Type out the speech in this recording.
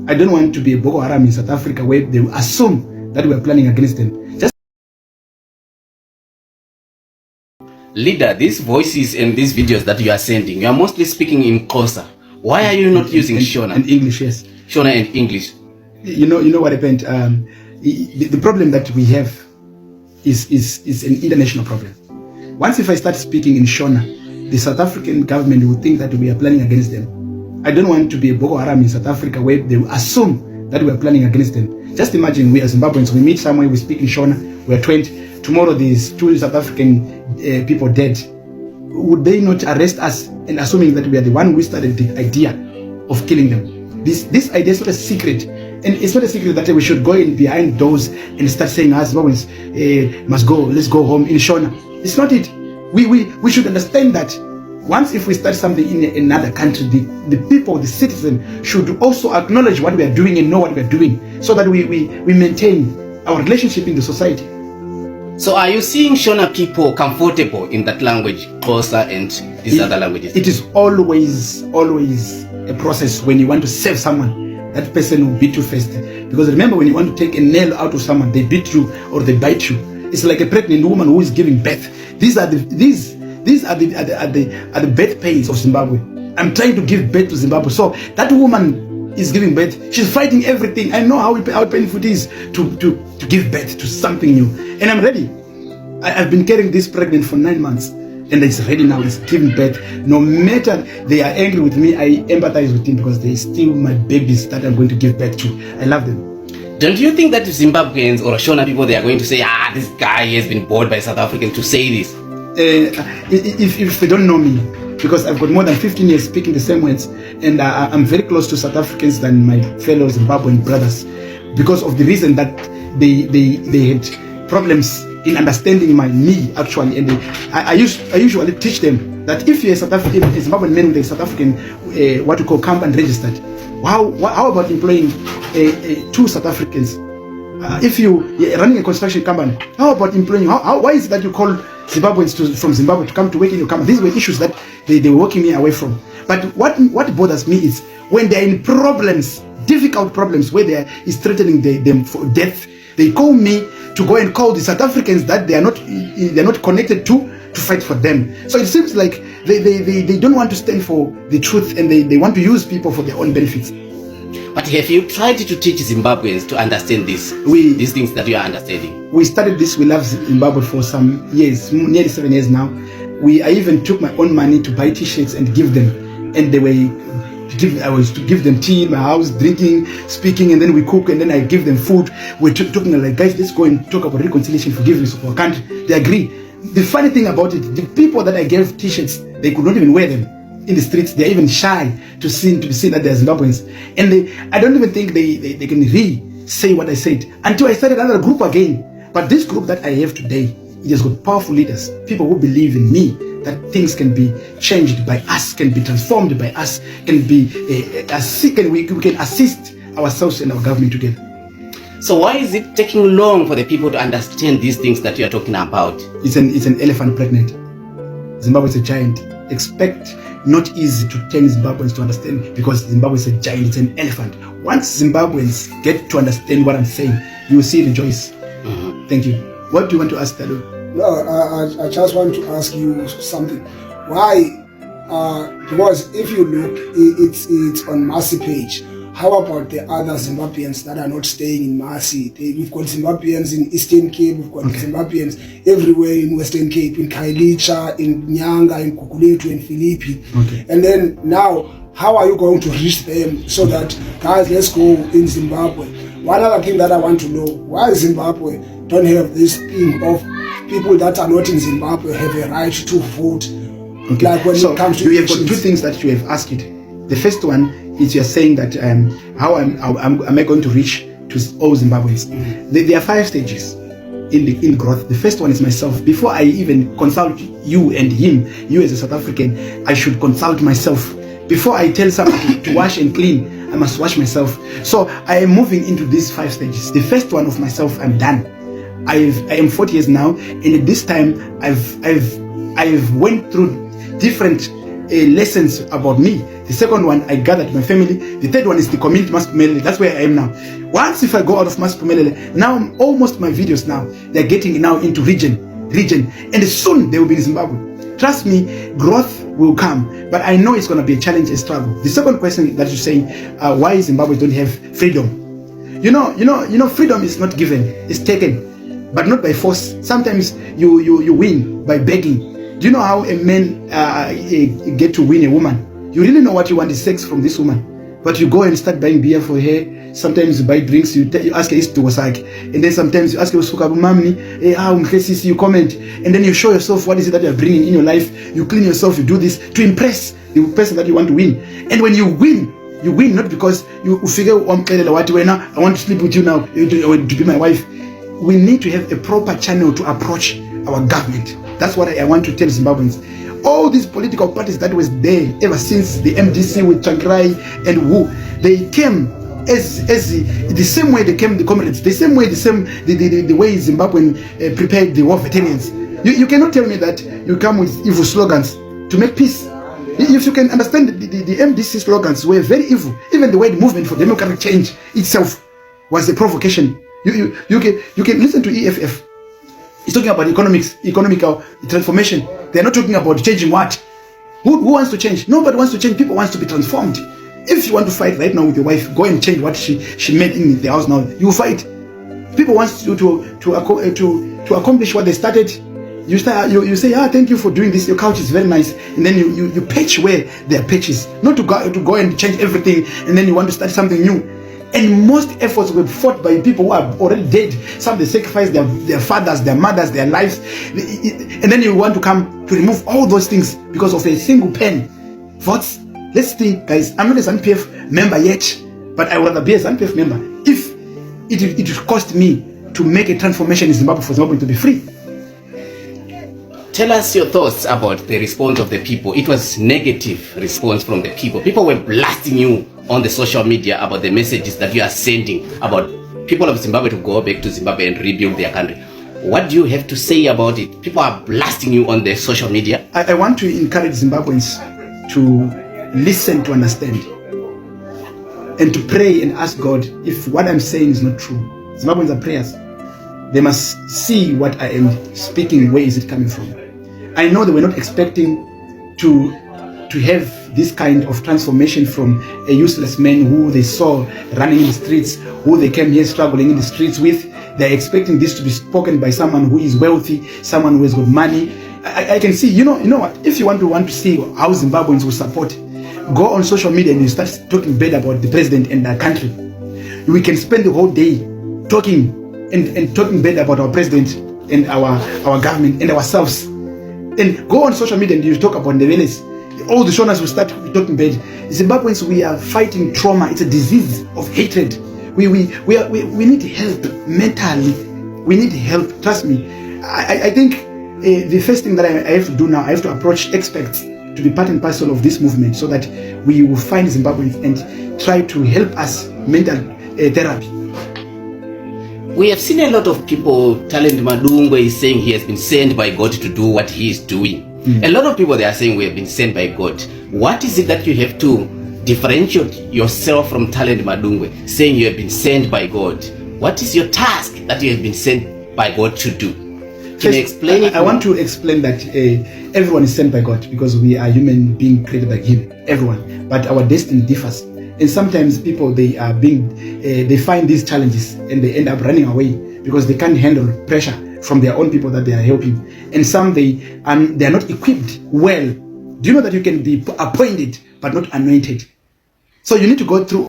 I don't want to be a Boko Haram in South Africa where they will assume that we are planning against them. Just Leader, these voices and these videos that you are sending, you are mostly speaking in Xhosa. Why are you not using Shona? And English, yes. Shona and English. You know what happened? The problem that we have is an international problem. Once if I start speaking in Shona, the South African government will think that we are planning against them. I don't want to be a Boko Haram in South Africa where they will assume that we are planning against them. Just imagine we are Zimbabweans, we meet somewhere, we speak in Shona, we are 20. Tomorrow there's 2 South African people dead. Would they not arrest us and assuming that we are the one who started the idea of killing them? This idea is not a secret. And it's not a secret that we should go in behind doors and start saying, Zimbabweans must go, let's go home in Shona. It's not it. We should understand that once if we start something in another country, the people, the citizen should also acknowledge what we are doing and know what we are doing so that we maintain our relationship in the society. So are you seeing Shona people comfortable in that language, Xhosa and these other languages? It is always a process when you want to save someone. That person will beat you first. Because remember, when you want to take a nail out of someone, they beat you or they bite you. It's like a pregnant woman who is giving birth. These are the birth pains of Zimbabwe. I'm trying to give birth to Zimbabwe. So that woman is giving birth. She's fighting everything. I know how painful it is to give birth to something new. And I'm ready. I've been carrying this pregnant for 9 months. And it's ready now. It's giving birth. No matter they are angry with me, I empathize with them because they're still my babies that I'm going to give birth to. I love them. Don't you think that Zimbabweans or Shona people, they are going to say, this guy has been bored by South Africans to say this? If they don't know me, because I've got more than 15 years speaking the same words, and I'm very close to South Africans than my fellow Zimbabwean brothers, because of the reason that they had problems in understanding me actually, and I usually teach them that if you're a South African, a Zimbabwean man with a South African what we call camp and registered, how about employing 2 South Africans? If you're running a construction company, how about employing? Why is it that you call Zimbabweans from Zimbabwe to come to work in your company? These were issues that they were working me away from. But what bothers me is when they're in problems, difficult problems, where there is threatening them for death, they call me to go and call the South Africans that they're not connected to fight for them. So it seems like they don't want to stand for the truth, and they want to use people for their own benefits. But have you tried to teach Zimbabweans to understand these things that you are understanding? We started this We Love Zimbabwe for some years, nearly 7 years now. I even took my own money to buy t-shirts and give them. And I was to give them tea in my house, drinking, speaking, and then we cook, and then I give them food. We're talking like, guys, let's go and talk about reconciliation, forgiveness of our country. They agree. The funny thing about it, the people that I gave t-shirts, they could not even wear them in the streets. They're even shy to be seen that they're Zimbabweans. And I don't even think they can re-say what I said until I started another group again. But this group that I have today, it has got powerful leaders, people who believe in me, that things can be changed by us, can be transformed by us, can be we can assist ourselves and our government together. So why is it taking long for the people to understand these things that you are talking about? It's an elephant pregnant. Zimbabwe is a giant. Expect not easy to tell Zimbabweans to understand, because Zimbabwe is a giant, it's an elephant. Once Zimbabweans get to understand what I'm saying, you will see rejoice. Thank you. What do you want to ask, Talo? No, I just want to ask you something. Why? Because if you look, it's on Mercy page. How about the other Zimbabweans that are not staying in Mercy? We've got Zimbabweans in Eastern Cape, we've got Zimbabweans everywhere in Western Cape, in Kailicha, in Nyanga, in Kukuletu, in Philippi. And then now, how are you going to reach them so that, guys, let's go in Zimbabwe? One other thing that I want to know, why Zimbabwe don't have this thing of people that are not in Zimbabwe have a right to vote? Like when it comes to you have got 2 things that you have asked it. The first one is you're saying that how am I going to reach to all Zimbabweans? There are 5 stages in growth. The first one is myself. Before I even consult you and him, you as a South African, I should consult myself. Before I tell somebody to wash and clean, I must wash myself. So I am moving into these 5 stages. The first one of myself, I'm done. I am 40 years now, and at this time I've went through different lessons about me. The second one, I gathered my family. The third one is the community Masiphumelele. That's where I am now. Once if I go out of Masiphumelele, now almost my videos now, they're getting now into region. And soon they will be in Zimbabwe. Trust me, growth will come. But I know it's going to be a challenge, a struggle. The second question that you're saying, why Zimbabwe don't have freedom? You know, freedom is not given, it's taken, but not by force. Sometimes you win by begging. Do you know how a man get to win a woman? You really know what you want is sex from this woman, but you go and start buying beer for her. Sometimes you buy drinks. You ask her to wasaki, and then sometimes you ask her you comment, and then you show yourself what is it that you're bringing in your life. You clean yourself. You do this to impress the person that you want to win. And when you win not because you figure I want to sleep with you now to be my wife. We need to have a proper channel to approach our government. That's what I want to tell Zimbabweans. All these political parties that was there ever since the MDC with Chankrai and Wu, they came as the same way they came the comrades, the same way the way Zimbabwean prepared the war veterans. You cannot tell me that you come with evil slogans to make peace. If you can understand the MDC slogans were very evil. Even the way the movement for democratic change itself was a provocation. You can listen to EFF. It's talking about economical transformation. They're not talking about changing what? Who wants to change? Nobody wants to change. People want to be transformed. If you want to fight right now with your wife, go and change what she made in the house now. You fight. People want you to accomplish what they started. You say, thank you for doing this. Your couch is very nice, and then you patch where there are patches. Not to go and change everything, and then you want to start something new. And most efforts were fought by people who are already dead. Some they sacrificed their fathers, their mothers, their lives, and then you want to come to remove all those things because of a single pen. Votes. Let's think, guys. I'm not a ZANU-PF member yet, but I would rather be a ZANU-PF member if it would cost me to make a transformation in Zimbabwe for Zimbabwe to be free. Tell us your thoughts about the response of the people. It was negative response from the people. People were blasting you on the social media about the messages that you are sending about people of Zimbabwe to go back to Zimbabwe and rebuild their country. What do you have to say about it? People are blasting you on the social media. I want to encourage Zimbabweans to listen to understand and to pray and ask God if what I'm saying is not true. Zimbabweans are prayers. They must see what I am speaking, where is it coming from. I know they were not expecting to have this kind of transformation from a useless man who they saw running in the streets, who they came here struggling in the streets with. They're expecting this to be spoken by someone who is wealthy, someone who has got money. I can see, you know what, if you want to see how Zimbabweans will support, go on social media and you start talking bad about the president and our country. We can spend the whole day talking and talking bad about our president and our government and ourselves. And go on social media and you talk about the village. All the Shonas will start talking bad. Zimbabweans, we are fighting trauma. It's a disease of hatred. We need help mentally. We need help. Trust me. I think the first thing that I have to do now, I have to approach experts to be part and parcel of this movement so that we will find Zimbabweans and try to help us mental therapy. We have seen a lot of people. Talent Madungwe is saying he has been sent by God to do what he is doing. A lot of people, they are saying we have been sent by God. What is it that you have to differentiate yourself from Talent Madungwe, saying you have been sent by God? What is your task that you have been sent by God to do? Can you explain it? I want to explain that everyone is sent by God because we are human beings created by Him. Everyone, but our destiny differs. And sometimes people, they find these challenges and they end up running away because they can't handle pressure from their own people that they are helping. And some, they are not equipped well. Do you know that you can be appointed but not anointed? So you need to go through